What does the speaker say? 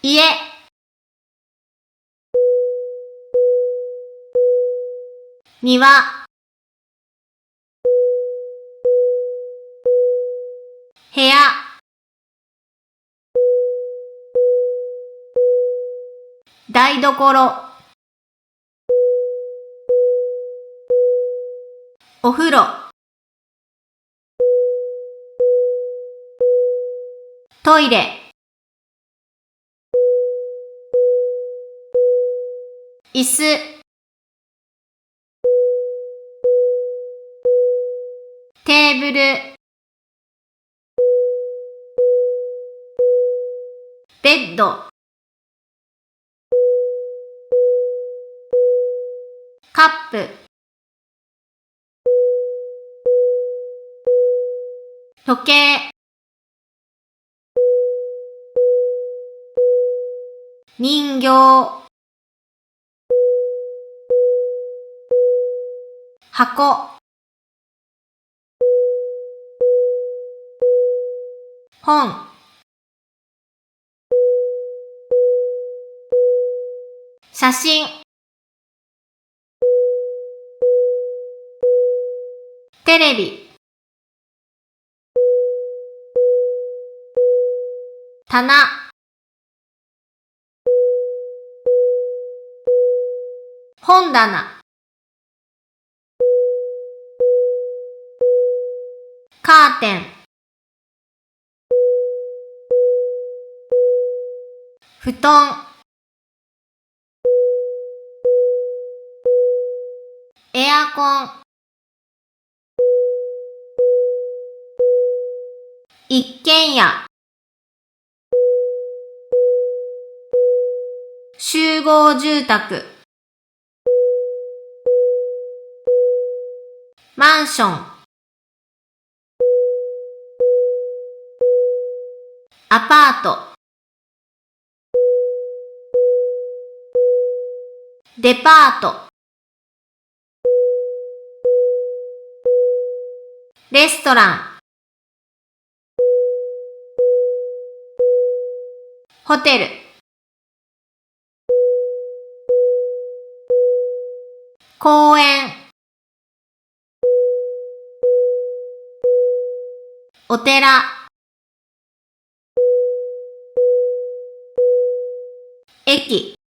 家、庭、部屋、台所、お風呂、トイレ、椅子、テーブル、ベッド、カップ、時計、人形、箱、本、写真、テレビ、棚、本棚、カーテン、布団、エアコン、一軒家、集合住宅、マンション、アパート、デパート、レストラン、ホテル、公園、お寺、駅。